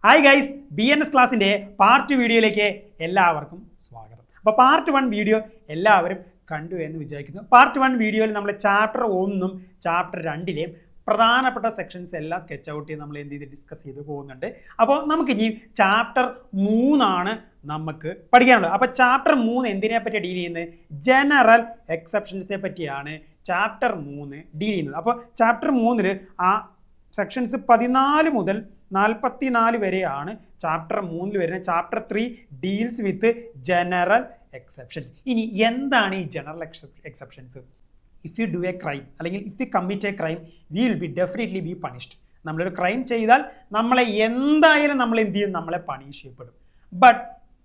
Hi guys, BNS ക്ലാസ്സിൻ്റെ part വീഡിയോയിലേക്ക് എല്ലാവർക്കും സ്വാഗതം. അപ്പോൾ പാർട്ട് 1 വീഡിയോ എല്ലാവരും കണ്ടു എന്ന് വിചാരിക്കുന്നു. പാർട്ട് 1 വീഡിയോയിൽ നമ്മൾ ചാപ്റ്റർ 1 ചാപ്റ്റർ 2 പ്രധാനപ്പെട്ട സെക്ഷൻസ് എല്ലാം സ്കെച്ച് ഔട്ട് ചെയ്ത് നമ്മൾ എന്ത് ചെയ്ത് ഡിസ്കസ് ചെയ്ത് പോകുന്നുണ്ട്. അപ്പോൾ നമുക്കിനി ചാപ്റ്റർ 3 നമുക്ക് പഠിക്കാനുള്ളത്. അപ്പോൾ ചാപ്റ്റർ 3 എന്തിനെ പറ്റി ഡീൽ ചെയ്യുന്നത്? ജനറൽ എക്സെപ്ഷൻസിനെ പറ്റിയാണ് ചാപ്റ്റർ 3 ഡീൽ ചെയ്യുന്നത്. അപ്പോൾ ചാപ്റ്റർ 3 ആ സെക്ഷൻസ് 14 മുതൽ 44 വരെയാണ് ചാപ്റ്റർ 3 വരുന്നത്. Chapter 3 deals with general exceptions. ഇനി എന്താണ് ഈ general exceptions? If you do a crime അല്ലെങ്കിൽ if you commit a crime we will be definitely be punished. നമ്മളൊരു ക്രൈം ചെയ്താൽ നമ്മളെ എന്തായാലും നമ്മൾ എന്ത് ചെയ്യും? നമ്മളെ പണിഷ് ചെയ്യപ്പെടും. ബട്ട്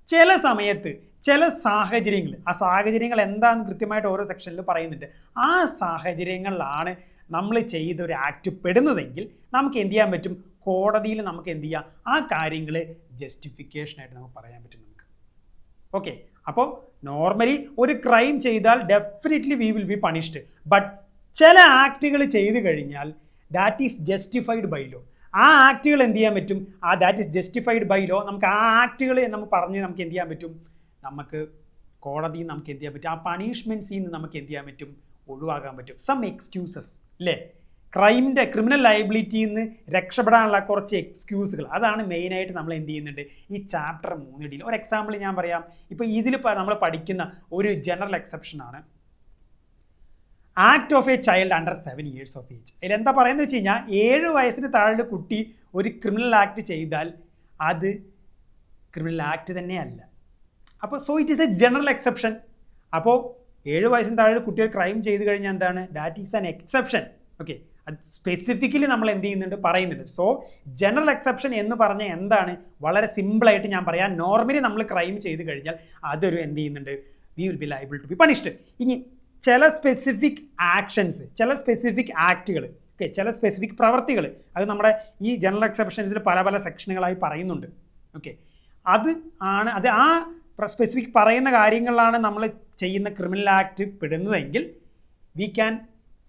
ചില സമയത്ത് ചില സാഹചര്യങ്ങൾ, ആ സാഹചര്യങ്ങൾ എന്താണെന്ന് കൃത്യമായിട്ട് ഓരോ സെക്ഷനിൽ പറയുന്നുണ്ട്. ആ സാഹചര്യങ്ങളിലാണ് നമ്മൾ ചെയ്തൊരു ആക്ട് പെടുന്നതെങ്കിൽ നമുക്ക് എന്ത് ചെയ്യാൻ പറ്റും? കോടതിയിൽ നമുക്ക് എന്ത് ചെയ്യാം? ആ കാര്യങ്ങൾ ജസ്റ്റിഫിക്കേഷനായിട്ട് നമുക്ക് പറയാൻ പറ്റും നമുക്ക്. ഓക്കെ, അപ്പോൾ നോർമലി ഒരു ക്രൈം ചെയ്താൽ definitely we will be punished. But ചില ആക്ടുകൾ ചെയ്തു കഴിഞ്ഞാൽ that is justified by law. ആ ആക്ടുകൾ എന്ത് ചെയ്യാൻ പറ്റും? That is justified by law. നമുക്ക് ആ ആക്ടുകൾ നമുക്ക് പറഞ്ഞ് നമുക്ക് എന്ത് ചെയ്യാൻ പറ്റും? നമുക്ക് കോടതിയിൽ നമുക്ക് എന്ത് ചെയ്യാൻ പറ്റും? ആ പണിഷ്മെൻറ്റ്സിൽ നിന്ന് നമുക്ക് എന്ത് ചെയ്യാൻ പറ്റും? ഒഴിവാക്കാൻ പറ്റും. സം എക്സ്ക്യൂസസ് അല്ലേ? ക്രിമിനൽ ലയബിലിറ്റിയിൽ നിന്ന് രക്ഷപ്പെടാനുള്ള കുറച്ച് എക്സ്ക്യൂസുകൾ, അതാണ് മെയിനായിട്ട് നമ്മൾ എന്ത് ചെയ്യുന്നുണ്ട് ഈ ചാപ്റ്റർ 3 ഡീൽ. ഒരു എക്സാമ്പിൾ ഞാൻ പറയാം. ഇപ്പോൾ ഇതിൽ നമ്മൾ പഠിക്കുന്ന ഒരു ജനറൽ എക്സെപ്ഷനാണ് act of a child under 7 years of age. അതിൽ എന്താ പറയുന്നത് വെച്ച് കഴിഞ്ഞാൽ 7 വയസ്സിന് താഴെ കുട്ടി ഒരു ക്രിമിനൽ ആക്ട് ചെയ്താൽ അത് ക്രിമിനൽ ആക്ട് തന്നെയല്ല. അപ്പോൾ so it is A general exception. അപ്പോൾ 7 വയസ്സിന് താഴെ കുട്ടി ഒരു ക്രൈം ചെയ്ത് കഴിഞ്ഞാൽ എന്താണ്? That is an exception. Okay, അത് സ്പെസിഫിക്കലി നമ്മൾ എന്ത് ചെയ്യുന്നുണ്ട്? പറയുന്നുണ്ട്. സോ ജനറൽ എക്സെപ്ഷൻ എന്ന് പറഞ്ഞാൽ എന്താണ്? വളരെ സിമ്പിളായിട്ട് ഞാൻ പറയാം. നോർമലി നമ്മൾ ക്രൈം ചെയ്ത് കഴിഞ്ഞാൽ അതൊരു എന്ത് ചെയ്യുന്നുണ്ട്? We will be liable to be punished. ഇനി ചില സ്പെസിഫിക് ആക്ഷൻസ്, ചില സ്പെസിഫിക് ആക്റ്റുകൾ, ഓക്കെ, ചില സ്പെസിഫിക് പ്രവർത്തികൾ, അത് നമ്മുടെ ഈ ജനറൽ എക്സെപ്ഷൻസിൽ പല പല സെക്ഷനുകളായി പറയുന്നുണ്ട്. ഓക്കെ, അത് ആ സ്പെസിഫിക് പറയുന്ന കാര്യങ്ങളിലാണ് നമ്മൾ ചെയ്യുന്ന ക്രിമിനൽ ആക്ട് പെടുന്നതെങ്കിൽ we can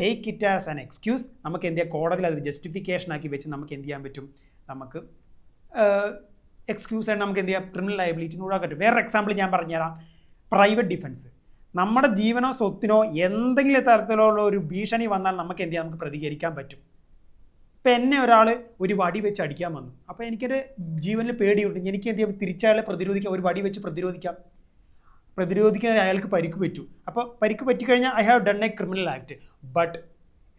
take it as an excuse. നമുക്ക് എന്ത് ചെയ്യാം? കോടതിയിൽ അത് ജസ്റ്റിഫിക്കേഷൻ ആക്കി വെച്ച് നമുക്ക് എന്ത് ചെയ്യാൻ പറ്റും? നമുക്ക് എക്സ്ക്യൂസ് ആയിട്ട് നമുക്ക് എന്ത് ചെയ്യാം? ക്രിമിനൽ ലയബിലിറ്റി ഒഴിവാക്കാൻ പറ്റും. വേറൊരു എക്സാമ്പിൾ ഞാൻ പറഞ്ഞുതരാം. Private defence. നമ്മുടെ ജീവനോ സ്വത്തിനോ എന്തെങ്കിലും തരത്തിലുള്ള ഒരു ഭീഷണി വന്നാൽ നമുക്ക് എന്ത് ചെയ്യാം? നമുക്ക് പ്രതികരിക്കാൻ പറ്റും. ഇപ്പം എന്നെ ഒരാൾ ഒരു വടി വെച്ച് അടിക്കാൻ വന്നു, അപ്പോൾ എനിക്കൊരു ജീവനിൽ പേടിയുണ്ട്. എനിക്ക് എന്ത് ചെയ്യാം? തിരിച്ചയാളെ പ്രതിരോധിക്കാം. ഒരു വടി വെച്ച് പ്രതിരോധിക്കാൻ അയാൾക്ക് പരിക്ക് പറ്റൂ. അപ്പോൾ പരിക്ക് പറ്റിക്കഴിഞ്ഞാൽ I have done a criminal act. But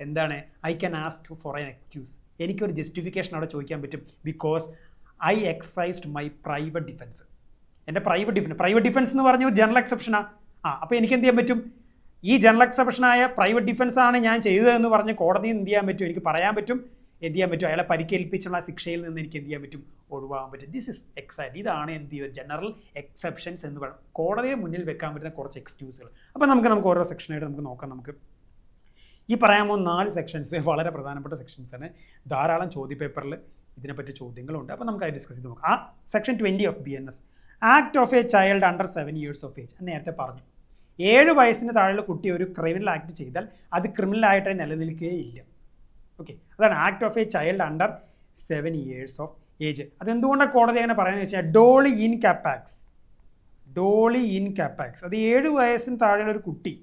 എന്താണ്? I can ask for an excuse. എനിക്കൊരു ജസ്റ്റിഫിക്കേഷൻ അവിടെ ചോദിക്കാൻ പറ്റും. Because I exercised my private defence. എൻ്റെ പ്രൈവറ്റ് ഡിഫൻസ് എന്ന് പറഞ്ഞ ഒരു ജനറൽ എക്സെപ്ഷനാണ്. അപ്പോൾ എനിക്ക് എന്ത് ചെയ്യാൻ പറ്റും? ഈ ജനറൽ എക്സെപ്ഷനായ പ്രൈവറ്റ് ഡിഫൻസാണ് ഞാൻ ചെയ്തതെന്ന് പറഞ്ഞ് കോടതിയിൽ എന്ത് ചെയ്യാൻ പറ്റും? എനിക്ക് പറയാൻ പറ്റും. എന്ത് ചെയ്യാൻ പറ്റും? അയാളെ പരിക്കേൽപ്പിച്ചുള്ള ശിക്ഷയിൽ നിന്ന് എനിക്ക് എന്ത് ചെയ്യാൻ പറ്റും? ഒഴിവാകാൻ പറ്റും. This is exact. ഇതാണ് എന്ത് ചെയ്യുക? ജനറൽ എക്സെപ്ഷൻസ് എന്ന് പറയുന്നത്. കോടതിയെ മുന്നിൽ വെക്കാൻ പറ്റുന്ന കുറച്ച് എക്സ്ക്യൂസുകൾ. അപ്പോൾ നമുക്ക് ഓരോ സെക്ഷനായിട്ട് നമുക്ക് നോക്കാം. നമുക്ക് ഈ പറയാൻ പോകുന്ന 4 സെക്ഷൻസ് വളരെ പ്രധാനപ്പെട്ട സെക്ഷൻസാണ്. ധാരാളം ചോദ്യപേപ്പറിൽ ഇതിനെപ്പറ്റി ചോദ്യങ്ങളുണ്ട്. അപ്പോൾ നമുക്ക് അത് ഡിസ്കസ് ചെയ്ത് നോക്കാം. ആ section 20 of BNS, act of a child under 7 years of age. നേരത്തെ പറഞ്ഞു, 7 വയസ്സിന് താഴെയുള്ള കുട്ടി ഒരു ക്രിമിനൽ ആക്ട് ചെയ്താൽ അത് ക്രിമിനൽ ആയിട്ട് നിലനിൽക്കുകയില്ല. ഓക്കെ, അതാണ് act of a child under 7 years of age. അതെന്തുകൊണ്ടാണ് കോടതി അങ്ങനെ പറയുന്നത് വെച്ചാൽ ഡോളി ഇൻ കാപ്പാക്സ്. അത് 7 വയസ്സിന് താഴെയുള്ള ഒരു കുട്ടി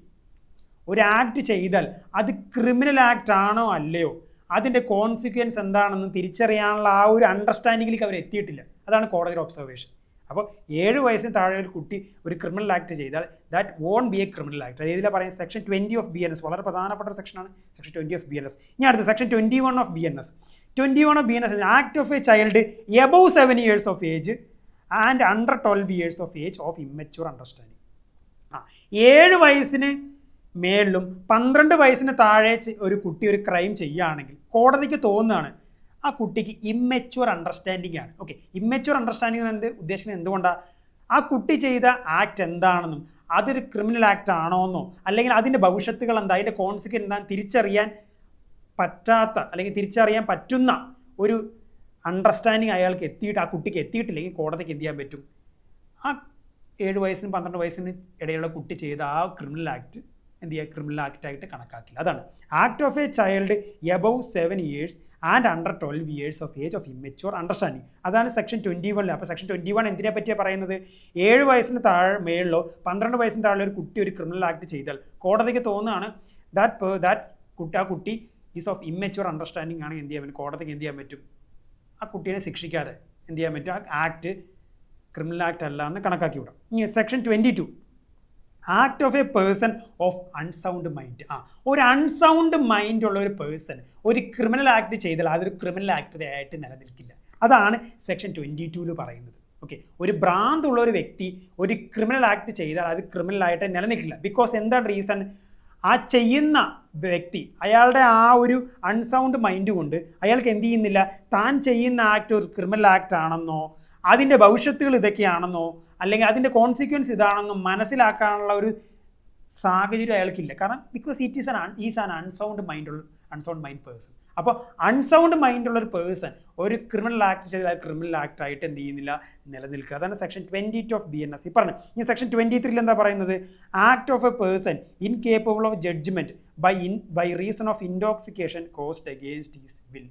ഒരു ആക്ട് ചെയ്താൽ അത് ക്രിമിനൽ ആക്ട് ആണോ അല്ലയോ, അതിൻ്റെ കോൺസിക്വൻസ് എന്താണെന്ന് തിരിച്ചറിയാനുള്ള ആ ഒരു അണ്ടർസ്റ്റാൻഡിങ്ങിലേക്ക് അവർ എത്തിയിട്ടില്ല. അതാണ് കോടതിയുടെ ഒബ്സർവേഷൻ. അപ്പോൾ 7 വയസ്സിന് താഴെ ഒരു കുട്ടി ഒരു ക്രിമിനൽ ആക്ട് ചെയ്താൽ that won't be a criminal act. അത് ഇതിലാണ് പറയുന്നത് സെക്ഷൻ 20 ഓഫ് BNS. വളരെ പ്രധാനപ്പെട്ട സെക്ഷനാണ് സെക്ഷൻ 20 ഓഫ് BNS. ഇനി അടുത്ത section 21 of BNS. 21 of BNS act of a child above 7 years of age and under 12 years of age of immature understanding. 7 വയസ്സിന് മേളിലും 12 വയസ്സിന് താഴെ ഒരു കുട്ടി ഒരു ക്രൈം ചെയ്യുകയാണെങ്കിൽ കോടതിക്ക് തോന്നുകയാണ് ആ കുട്ടിക്ക് ഇമ്മച്യൂർ അണ്ടർസ്റ്റാൻഡിംഗ് ആണ്. ഓക്കെ, ഇമ്മച്യൂർ അണ്ടർസ്റ്റാൻഡിംഗ് എന്ന് ഉദ്ദേശിക്കുന്നത് എന്തുകൊണ്ടാണ്? ആ കുട്ടി ചെയ്ത ആക്ട് എന്താണെന്നും അതൊരു ക്രിമിനൽ ആക്ട് ആണോ എന്നോ അല്ലെങ്കിൽ അതിൻ്റെ ഭവിഷ്യത്തുകൾ എന്താ, അതിൻ്റെ കോൺസിക്വൻസ് എന്താ തിരിച്ചറിയാൻ പറ്റാത്ത അല്ലെങ്കിൽ തിരിച്ചറിയാൻ പറ്റുന്ന ഒരു അണ്ടർസ്റ്റാൻഡിങ് അയാൾക്ക് ആ കുട്ടിക്ക് എത്തിയിട്ടില്ലെങ്കിൽ കോടതിക്ക് എന്ത് ചെയ്യാൻ പറ്റും? ആ 7 വയസ്സിനും 12 വയസ്സിന് ഇടയിലുള്ള കുട്ടി ചെയ്ത ആ ക്രിമിനൽ ആക്ട് എന്ത് ചെയ്യുക, ക്രിമിനൽ ആക്റ്റായിട്ട് കണക്കാക്കില്ല. അതാണ് act of a child above 7 years and under 12 years of age of immature understanding. അതാണ് സെക്ഷൻ 21. അപ്പോൾ സെക്ഷൻ 21 എന്തിനെ പറ്റിയാണ് പറയുന്നത്? 7 വയസ്സിന് മേളിലോ 12 വയസ്സിന് താഴെ ഒരു കുട്ടി ഒരു ക്രിമിനൽ ആക്ട് ചെയ്താൽ കോടതിക്ക് തോന്നുകയാണ് ആ കുട്ടി ഈസ് ഓഫ് ഇമ്മച്യൂർ അണ്ടർസ്റ്റാൻഡിങ് ആണ്, എന്ത് ചെയ്യാൻ പറ്റും, കോടതിക്ക് എന്ത് ചെയ്യാൻ പറ്റും, ആ കുട്ടീനെ ശിക്ഷിക്കാതെ എന്ത് ചെയ്യാൻ പറ്റും, ആ ആക്ട് ക്രിമിനൽ ആക്ട് അല്ല എന്ന് കണക്കാക്കി വിടാം. ഇനി section 22 act of a person of unsound mind. ഒരു അൺസൗണ്ട് മൈൻഡ് ഉള്ള ഒരു പേഴ്സൺ ഒരു ക്രിമിനൽ ആക്ട് ചെയ്താൽ അതൊരു ക്രിമിനൽ ആക്ട് ആയിട്ട് നിലനിൽക്കില്ല. അതാണ് സെക്ഷൻ 22 പറയുന്നത്. ഓക്കെ, ഒരു ഭ്രാന്തുള്ള ഒരു വ്യക്തി ഒരു ക്രിമിനൽ ആക്ട് ചെയ്താൽ അത് ക്രിമിനൽ ആയിട്ട് നിലനിൽക്കില്ല. ബിക്കോസ് എന്താണ് റീസൺ? ആ ചെയ്യുന്ന വ്യക്തി അയാളുടെ ആ ഒരു അൺസൗണ്ട് മൈൻഡ് കൊണ്ട് അയാൾക്ക് എന്ത് ചെയ്യുന്നില്ല, താൻ ചെയ്യുന്ന ആക്ട് ഒരു ക്രിമിനൽ ആക്ട് ആണെന്നോ അതിൻ്റെ ഭവിഷ്യത്തുകൾ ഇതൊക്കെയാണെന്നോ അല്ലെങ്കിൽ അതിൻ്റെ കോൺസിക്വൻസ് ഇതാണെന്നോ മനസ്സിലാക്കാനുള്ള ഒരു സാഹചര്യം അയാൾക്കില്ല. കാരണം because is an unsound mind person. അപ്പോൾ അൺസൗണ്ട് മൈൻഡുള്ള ഒരു പേഴ്സൺ ഒരു ക്രിമിനൽ ആക്ട് ചെയ്താൽ ക്രിമിനൽ ആക്ട് ആയിട്ട് എന്ത് ചെയ്യുന്നില്ല, നിലനിൽക്കുക. അതാണ് സെക്ഷൻ 22 ഓഫ് BNS പറഞ്ഞു. ഈ സെക്ഷൻ 23 എന്താ പറയുന്നത്? Act of a person incapable of judgment by reason of intoxication caused against his will.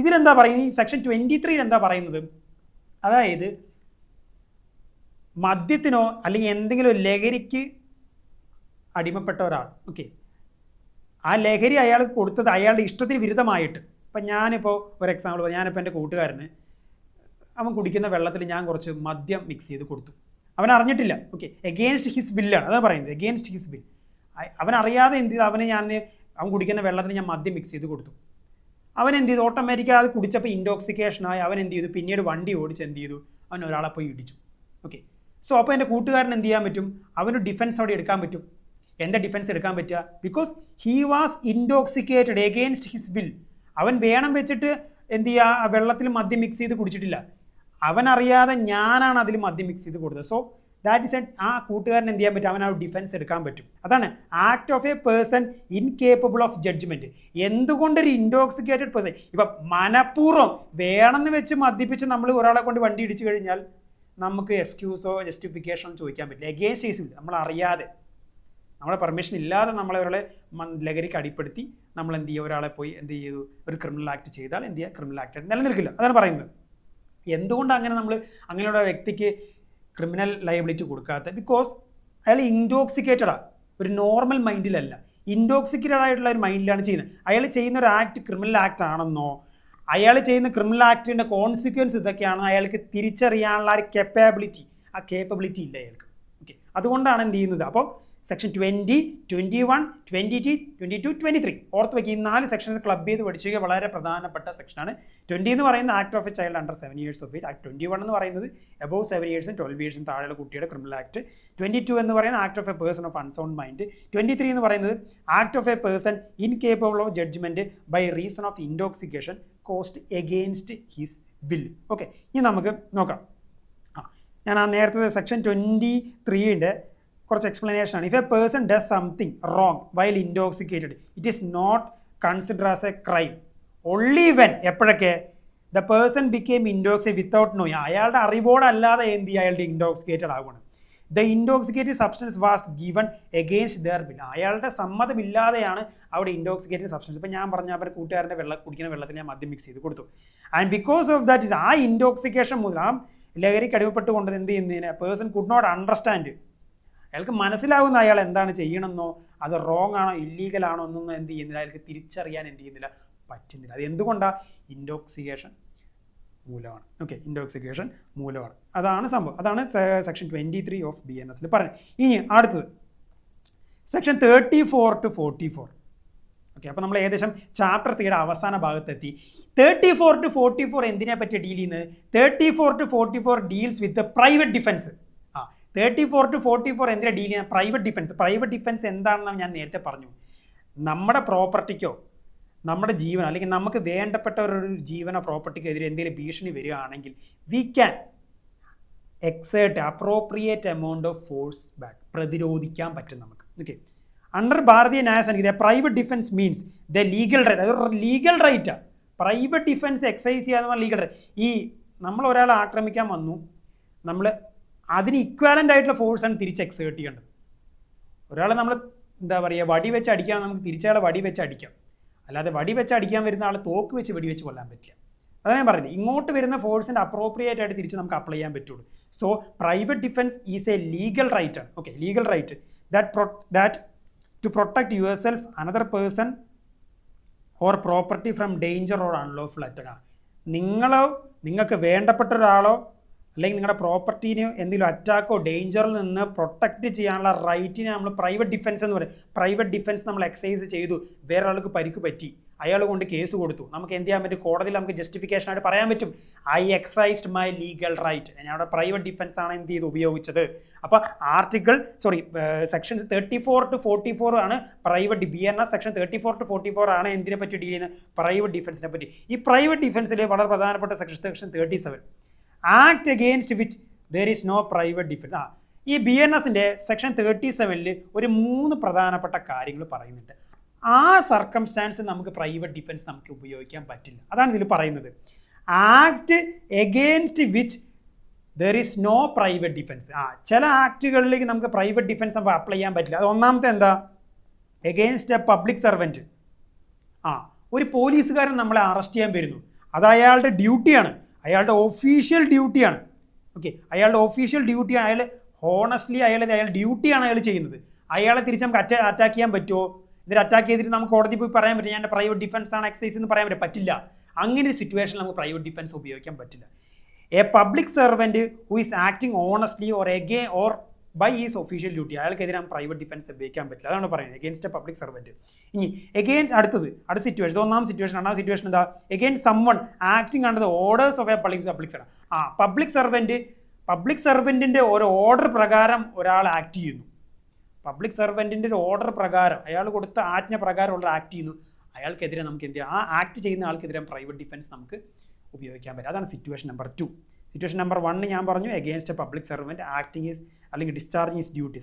ഇതിലെന്താ പറയുന്നത്? ഈ സെക്ഷൻ 23 എന്താ പറയുന്നത്? അതായത് മദ്യത്തിനോ അല്ലെങ്കിൽ എന്തെങ്കിലും ലഹരിക്ക് അടിമപ്പെട്ട ഒരാൾ, ഓക്കെ, ആ ലഹരി അയാൾക്ക് കൊടുത്തത് അയാളുടെ ഇഷ്ടത്തിന് വിരുദ്ധമായിട്ട്. ഇപ്പം ഞാനിപ്പോൾ ഒരു എക്സാമ്പിൾ പറയാം. ഞാനിപ്പോൾ എൻ്റെ കൂട്ടുകാരന് അവൻ കുടിക്കുന്ന വെള്ളത്തിൽ ഞാൻ കുറച്ച് മദ്യം മിക്സ് ചെയ്ത് കൊടുത്തു. അവൻ അറിഞ്ഞിട്ടില്ല. ഓക്കെ, എഗെയിൻസ്റ്റ് ഹിസ് ബില്ലാണ് അതാണ് പറയുന്നത്, എഗെയിൻസ്റ്റ് ഹിസ് ബിൽ. അവൻ അറിയാതെ എന്ത് ചെയ്തു, അവൻ കുടിക്കുന്ന വെള്ളത്തിന് ഞാൻ മദ്യം മിക്സ് ചെയ്ത് കൊടുത്തു. അവൻ എന്ത് ചെയ്തു, ഓട്ടോമാറ്റിക്കായി അത് കുടിച്ചപ്പോൾ ഇൻടോക്സിക്കേഷനായി അവൻ എന്ത് ചെയ്തു, പിന്നീട് വണ്ടി ഓടിച്ച് എന്ത് ചെയ്തു, അവൻ ഒരാളെ പോയി ഇടിച്ചു. ഓക്കെ, സോ അപ്പോൾ എൻ്റെ കൂട്ടുകാരൻ എന്ത് ചെയ്യാൻ പറ്റും, അവന് ഡിഫൻസ് അവിടെ എടുക്കാൻ പറ്റും. എന്താ ഡിഫൻസ് എടുക്കാൻ പറ്റുക? Because he was intoxicated against his will. അവൻ വേണം വെച്ചിട്ട് എന്ത് ചെയ്യുക, വെള്ളത്തിൽ മദ്യം മിക്സ് ചെയ്ത് കുടിച്ചിട്ടില്ല. അവൻ അറിയാതെ ഞാനാണ് അതിൽ മദ്യം മിക്സ് ചെയ്ത് കൊടുത്തത്. സോ ദാറ്റ് ഇസ് ആ കൂട്ടുകാരൻ എന്ത് ചെയ്യാൻ പറ്റും, അവൻ ആ ഡിഫൻസ് എടുക്കാൻ പറ്റും. അതാണ് act of a person incapable of judgement. എന്തുകൊണ്ടൊരു ഇൻടോക്സിക്കേറ്റഡ് പേഴ്സൺ ഇപ്പം മനഃപൂർവ്വം വേണമെന്ന് വെച്ച് മദ്യപ്പിച്ച് നമ്മൾ ഒരാളെ കൊണ്ട് വണ്ടി ഇടിച്ചു കഴിഞ്ഞാൽ നമുക്ക് എക്സ്ക്യൂസോ ജസ്റ്റിഫിക്കേഷനോ ചോദിക്കാൻ പറ്റില്ല. എഗെയിൻസ്റ്റ് കേസില്ല, നമ്മൾ അറിയാതെ നമ്മളെ പെർമിഷൻ ഇല്ലാതെ നമ്മളെ ഒരാളെ ലഹരിക്ക് അടിപ്പെടുത്തി നമ്മൾ എന്ത് ചെയ്യുക, ഒരാളെ പോയി എന്ത് ചെയ്തു, ഒരു ക്രിമിനൽ ആക്ട് ചെയ്താൽ എന്ത് ചെയ്യുക, ക്രിമിനൽ ആക്ട് നിലനിൽക്കില്ല. അതാണ് പറയുന്നത്. എന്തുകൊണ്ട് അങ്ങനെ നമ്മൾ അങ്ങനെയുള്ള വ്യക്തിക്ക് ക്രിമിനൽ ലയബിലിറ്റി കൊടുക്കാത്ത? ബിക്കോസ് അയാൾ ഇൻടോക്സിക്കേറ്റഡാണ്, ഒരു നോർമൽ മൈൻഡിലല്ല, ഇൻടോക്സിക്കേറ്റഡ് ആയിട്ടുള്ള ഒരു മൈൻഡിലാണ് ചെയ്യുന്നത്. അയാൾ ചെയ്യുന്ന ഒരു ആക്ട് ക്രിമിനൽ ആക്ട് ആണെന്നോ അയാൾ ചെയ്യുന്ന ക്രിമിനൽ ആക്ടിൻ്റെ കോൺസിക്വൻസ് ഇതൊക്കെയാണോ അയാൾക്ക് തിരിച്ചറിയാനുള്ള ആ കേപ്പബിലിറ്റി ഇല്ല അയാൾക്ക്. ഓക്കെ, അതുകൊണ്ടാണ് എന്ത് ചെയ്യുന്നത്. അപ്പോൾ സെക്ഷൻ 20, 21, 22, 22, 23 ഓർത്ത് വയ്ക്കുക. ഈ 4 സെക്ഷൻസ് ക്ലബ് ചെയ്ത് പഠിക്കുക, വളരെ പ്രധാനപ്പെട്ട സെക്ഷനാണ്. 20 എന്ന് പറയുന്നത് act of a child under 7 years of age. Act 21 എന്ന് പറയുന്നത് എബവ് 7 years 12 years താഴെയുള്ള കുട്ടിയുടെ ക്രിമിനൽ ആക്ട്. 22 എന്ന് പറയുന്നത് act of a person of unsound mind. 23 എന്ന് പറയുന്നത് act of a person incapable of judgment by reason of intoxication caused against his will. Okay, ഇനി നമുക്ക് നോക്കാം. ഞാൻ ആ നേരത്തെ സെക്ഷൻ 23ൻ്റെ കുറച്ച് എക്സ്പ്ലനേഷൻ ആണ്. If a person does something wrong while intoxicated it is not consider as a crime only when എപ്പോഴൊക്കെ the person became intoxicated without knowing. അയാളുടെ അറിവോടല്ലാതെ എന്ത് ചെയ്യുക, അയാളുടെ ഇൻടോക്സിക്കേറ്റഡ് ആവുകയാണ്. The intoxicated substance was given against their will. അയാളുടെ സമ്മതമില്ലാതെയാണ് അവിടെ ഇൻടോക്സിക്കേറ്റഡ് സബ്സ്റ്റൻസ്. ഇപ്പോൾ ഞാൻ പറഞ്ഞ അവരുടെ കൂട്ടുകാരൻ്റെ കുടിക്കുന്ന വെള്ളത്തിൽ ഞാൻ മദ്യം മിക്സ് ചെയ്ത് കൊടുത്തു. And because of that is ആ ഇൻടോക്സിക്കേഷൻ മുതൽ ആ ലഹരിക്ക് അടിമപ്പെട്ടുകൊണ്ട് എന്ത് ചെയ്യുന്നതിന് പേഴ്സൺ കുഡ് നോട്ട് അണ്ടർസ്റ്റാൻഡ്. അയാൾക്ക് മനസ്സിലാവുന്ന അയാൾ എന്താണ് ചെയ്യണമെന്നോ അത് റോങ് ആണോ ഇല്ലീഗൽ ആണോ എന്നൊന്നും എന്ത് ചെയ്യുന്നില്ല, അയാൾക്ക് തിരിച്ചറിയാൻ എന്ത് ചെയ്യുന്നില്ല, പറ്റുന്നില്ല. അത് എന്തുകൊണ്ടാണ്? ഇൻടോക്സിക്കേഷൻ മൂലമാണ്. ഓക്കെ, ഇൻടോക്സിക്കേഷൻ മൂലമാണ്. അതാണ് സംഭവം. അതാണ് സെക്ഷൻ 23 ഓഫ് BNS പറഞ്ഞത്. ഇനി അടുത്തത് സെക്ഷൻ 34 to 44. ഓക്കെ, അപ്പോൾ നമ്മൾ ഏകദേശം ചാപ്റ്റർ 3യുടെ അവസാന ഭാഗത്തെത്തി. 34 to 44 എന്തിനെ പറ്റി ഡീൽ ചെയ്യുന്നത്? 34 to 44 deals with private defence. 34 to 44 എന്തിനാ ഡീൽ ചെയ്യുന്നത്? Private defence. പ്രൈവറ്റ് ഡിഫൻസ് എന്താണെന്ന് ഞാൻ നേരത്തെ പറഞ്ഞു. നമ്മുടെ പ്രോപ്പർട്ടിക്കോ നമ്മുടെ ജീവനോ അല്ലെങ്കിൽ നമുക്ക് വേണ്ടപ്പെട്ട ഒരു ജീവനോ പ്രോപ്പർട്ടിക്കോ എതിരെ എന്തെങ്കിലും ഭീഷണി വരികയാണെങ്കിൽ we can exert appropriate amount of force back. പ്രതിരോധിക്കാൻ പറ്റും നമുക്ക്. Okay, under Bharatiya Nyaya Sanhita private defence means the legal right. അതൊരു ലീഗൽ റൈറ്റാണ്. പ്രൈവറ്റ് ഡിഫൻസ് എക്സസൈസ് ചെയ്യാന്ന് പറഞ്ഞാൽ ലീഗൽ റൈറ്റ്. ഈ നമ്മൾ ഒരാളെ ആക്രമിക്കാൻ വന്നു, നമ്മൾ അതിന് ഇക്വാലൻ്റ് ആയിട്ടുള്ള ഫോഴ്സാണ് തിരിച്ച് എക്സേർട്ട് ചെയ്യേണ്ടത്. ഒരാളെ നമ്മൾ എന്താ പറയുക വടി വെച്ച് അടിക്കാൻ നമുക്ക് തിരിച്ചയാളെ വടി വെച്ച് അടിക്കാം. അല്ലാതെ വടി വെച്ച് അടിക്കാൻ വരുന്ന ആൾ തോക്ക് വെച്ച് വെടിവെച്ച് കൊല്ലാൻ പറ്റില്ല. അതാണ് ഞാൻ പറയുന്നത്. ഇങ്ങോട്ട് വരുന്ന ഫോഴ്സിൻ്റെ അപ്രോപ്രിയേറ്റ് ആയിട്ട് തിരിച്ച് നമുക്ക് അപ്ലൈ ചെയ്യാൻ പറ്റുള്ളൂ. So private defence is a legal right ആണ്. Okay, legal right that to protect yourself, another person or property from danger or unlawful attack. നിങ്ങൾക്ക് വേണ്ടപ്പെട്ട ഒരാളോ അല്ലെങ്കിൽ നിങ്ങളുടെ പ്രോപ്പർട്ടീന് എന്തെങ്കിലും അറ്റാക്കോ ഡേഞ്ചറിൽ നിന്ന് പ്രൊട്ടക്റ്റ് ചെയ്യാനുള്ള റൈറ്റിനെ നമ്മൾ പ്രൈവറ്റ് ഡിഫൻസ് എന്ന് പറയും. പ്രൈവറ്റ് ഡിഫൻസ് നമ്മൾ എക്സസൈസ് ചെയ്തു, വേറെ ആൾക്ക് പരിക്ക് പറ്റി, അയാൾ കൊണ്ട് കേസ് കൊടുത്തു, നമുക്ക് എന്ത് ചെയ്യാൻ പറ്റും? കോടതിയിൽ നമുക്ക് ജസ്റ്റിഫിക്കേഷൻ ആയിട്ട് പറയാൻ പറ്റും, I exercised my legal right. ഞാൻ അവിടെ പ്രൈവറ്റ് ഡിഫൻസ് ആണ് എന്ത് ചെയ്ത് ഉപയോഗിച്ചത്. അപ്പോൾ സെക്ഷൻ 34 to 44 ആണ് പ്രൈവറ്റ് BNS സെക്ഷൻ 34 to 44 ആണ് എന്തിനെ പറ്റി ഡീൽ ചെയ്യുന്നത്? പ്രൈവറ്റ് ഡിഫൻസിനെ പറ്റി. ഈ പ്രൈവറ്റ് ഡിഫൻസിൽ വളരെ പ്രധാനപ്പെട്ട section 37, act against which there is no private defence. ഈ BNSന്റെ സെക്ഷൻ 37 ഒരു 3 പ്രധാനപ്പെട്ട കാര്യങ്ങൾ പറയുന്നുണ്ട്. ആ സർക്കംസ്റ്റാൻസ് നമുക്ക് പ്രൈവറ്റ് ഡിഫൻസ് നമുക്ക് ഉപയോഗിക്കാൻ പറ്റില്ല. അതാണ് ഇതിൽ പറയുന്നത്. Act against which there is no private defence. ചില ആക്ടുകളിലേക്ക് നമുക്ക് പ്രൈവറ്റ് ഡിഫൻസ് അപ്ലൈ ചെയ്യാൻ പറ്റില്ല. അത് ഒന്നാമത്തെ എന്താ? Against A public servant. ഒരു പോലീസുകാരൻ നമ്മളെ അറസ്റ്റ് ചെയ്യാൻ വരുന്നു, അത് അയാളുടെ ഡ്യൂട്ടിയാണ്, അയാളുടെ ഒഫീഷ്യൽ ഡ്യൂട്ടിയാണ്. ഓക്കെ, അയാളുടെ ഒഫീഷ്യൽ ഡ്യൂട്ടിയാണ്. അയാൾ ഹോണസ്റ്റ്ലി അയാളുടെ ഡ്യൂട്ടിയാണ് അയാൾ ചെയ്യുന്നത്. അയാളെ തിരിച്ച് നമുക്ക് അറ്റാക്ക് ചെയ്യാൻ പറ്റുമോ? എന്നിട്ട് അറ്റാക്ക് ചെയ്തിട്ട് നമുക്ക് കോടതി പോയി പറയാൻ പറ്റും ഞാൻ പ്രൈവറ്റ് ഡിഫൻസ് ആണ് എക്സൈസ് എന്ന് പറയാൻ പറ്റില്ല. അങ്ങനെ ഒരു സിറ്റുവേഷനിൽ നമുക്ക് പ്രൈവറ്റ് ഡിഫൻസ് ഉപയോഗിക്കാൻ പറ്റില്ല. A public servant who is acting honestly or by is official duty, അയാൾക്കെതിരെ പ്രൈവറ്റ് ഡിഫൻസ് ഉപയോഗിക്കാൻ പറ്റില്ല. അതാണ് പറയുന്നത് എഗെയിൻസ്റ്റ് എ പബ്ലിക് സെർവൻറ്റ്. ഇനി അടുത്ത സിറ്റുവേഷൻ, ഒന്നാം സിറ്റുവേഷൻ. രണ്ടാം സിറ്റുവേഷൻ എന്താ? Against someone acting under the orders of a public servant. Public സെർവൻറ്റിൻ്റെ ഒരു ഓർഡർ പ്രകാരം ഒരാൾ ആക്ട് ചെയ്യുന്നു. പബ്ലിക് സെർവൻറ്റിൻ്റെ ഒരു ഓർഡർ പ്രകാരം, അയാൾ കൊടുത്ത ആജ്ഞ പ്രകാരമുള്ള ആക്ട് ചെയ്യുന്നു, അയാൾക്കെതിരെ നമുക്ക് എന്ത് ചെയ്യാം? ആ ആക്ട് ചെയ്യുന്ന ആൾക്കെതിരെ പ്രൈവറ്റ് ഡിഫൻസ് നമുക്ക് ഉപയോഗിക്കാൻ പറ്റും. അതാണ് സിറ്റുവേഷൻ നമ്പർ 2. സിറ്റുവേഷൻ നമ്പർ 1 ഞാൻ പറഞ്ഞു, against A public servant acting is അല്ലെങ്കിൽ ഡിസ്ചാർജിങ് ഈസ് ഡ്യൂട്ടി.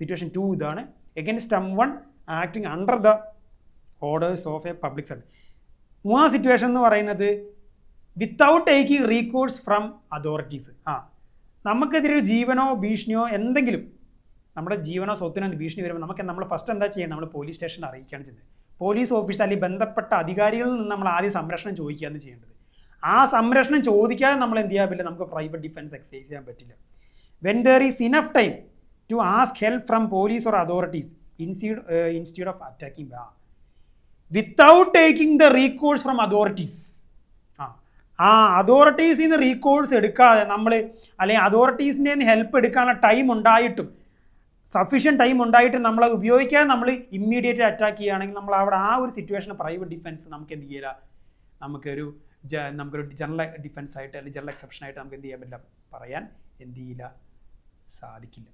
സിറ്റുവേഷൻ 2 ഇതാണ്, against someone acting under the orders of a public servant. മൂന്നാം സിറ്റുവേഷൻ എന്ന് പറയുന്നത് without taking recourse from authorities. നമുക്കെതിരെ ജീവനോ ഭീഷണിയോ എന്തെങ്കിലും, നമ്മുടെ ജീവനോ സ്വത്തിനോ ഭീഷണി വരുമ്പോൾ നമ്മൾ ഫസ്റ്റ് എന്താ ചെയ്യണം? നമ്മൾ പോലീസ് സ്റ്റേഷനിൽ അറിയിക്കുകയാണ് ചെയ്യുന്നത്. പോലീസ് ഓഫീസർ അല്ലെങ്കിൽ ബന്ധപ്പെട്ട അധികാരികളിൽ നിന്ന് നമ്മൾ ആദ്യം സംരക്ഷണം ചോദിക്കുകയാണ് ചെയ്യേണ്ടത്. ആ സംരക്ഷണം ചോദിക്കാതെ നമ്മൾ എന്ത് ചെയ്യാൻ പറ്റില്ല? നമുക്ക് പ്രൈവറ്റ് ഡിഫൻസ് എക്സൈസ് ചെയ്യാൻ പറ്റില്ല. When there is enough time to ask help from police or authorities instead of attacking without taking the recourse from authorities. അതോറിറ്റീസിൽ നിന്ന് റീകോഴ്സ് എടുക്കാതെ നമ്മൾ, അല്ലെങ്കിൽ അതോറിറ്റീസിൻ്റെ നിന്ന് ഹെൽപ്പ് എടുക്കാനുള്ള ടൈം ഉണ്ടായിട്ടും, സഫീഷ്യൻറ്റ് ടൈം ഉണ്ടായിട്ട് നമ്മളത് ഉപയോഗിക്കാതെ നമ്മൾ ഇമ്മീഡിയറ്റ് അറ്റാക്ക് ചെയ്യുകയാണെങ്കിൽ നമ്മൾ അവിടെ ആ ഒരു സിറ്റുവേഷന് പ്രൈവറ്റ് ഡിഫൻസ് നമുക്ക് എന്ത് ചെയ്യില്ല? നമുക്കൊരു ജനറൽ ഡിഫൻസ് ആയിട്ട് അല്ലെങ്കിൽ ജനറൽ എക്സെപ്ഷൻ ആയിട്ട് നമുക്ക് എന്ത് ചെയ്യാൻ പറ്റില്ല? പറയാൻ എന്ത് ചെയ്യില്ല? സാധിക്കില്ല.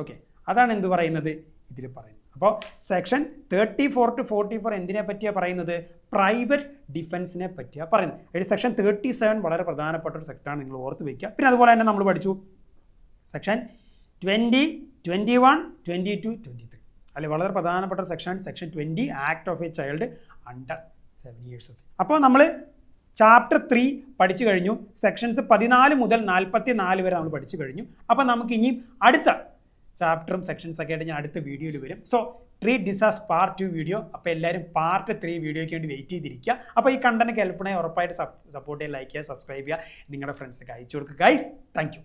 ഓക്കെ, അതാണ് എന്ത് പറയുന്നത് ഇതിൽ പറയുന്നത്. അപ്പോൾ സെക്ഷൻ 34 to 44 എന്തിനെ പറ്റിയാണ് പറയുന്നത്? പ്രൈവറ്റ് ഡിഫൻസിനെ പറ്റിയാണ് പറയുന്നത്. സെക്ഷൻ 37 വളരെ പ്രധാനപ്പെട്ട ഒരു സെക്ടറാണ്, നിങ്ങൾ ഓർത്ത് വയ്ക്കുക. പിന്നെ അതുപോലെ തന്നെ നമ്മൾ പഠിച്ചു സെക്ഷൻ 20, 21, 22, 23 അല്ലെ, വളരെ പ്രധാനപ്പെട്ട സെക്ഷനാണ് section 20, act of a child under 7 years of. അപ്പോൾ നമ്മൾ ചാപ്റ്റർ 3 പഠിച്ചു കഴിഞ്ഞു. സെക്ഷൻസ് 14 മുതൽ 44 വരെ നമ്മൾ പഠിച്ചു കഴിഞ്ഞു. അപ്പോൾ നമുക്ക് ഇനിയും അടുത്ത ചാപ്റ്ററും സെക്ഷൻസൊക്കെ ആയിട്ട് ഞാൻ അടുത്ത വീഡിയോയിൽ വരും. So treat this as part 2 video. അപ്പോൾ എല്ലാവരും പാർട്ട് 3 വീഡിയോയ്ക്ക് വേണ്ടി വെയിറ്റ് ചെയ്തിരിക്കുക. അപ്പോൾ ഈ കണ്ടന്റ് ഹെൽപ്ഫുള്ളായി ഉറപ്പായിട്ട് സപ്പോർട്ട് ചെയ്യുക, ലൈക്ക് ചെയ്യുക, സബ്സ്ക്രൈബ് ചെയ്യുക, നിങ്ങളുടെ ഫ്രണ്ട്സിനൊക്കെ അയച്ചു കൊടുക്കുക. Guys, thank you.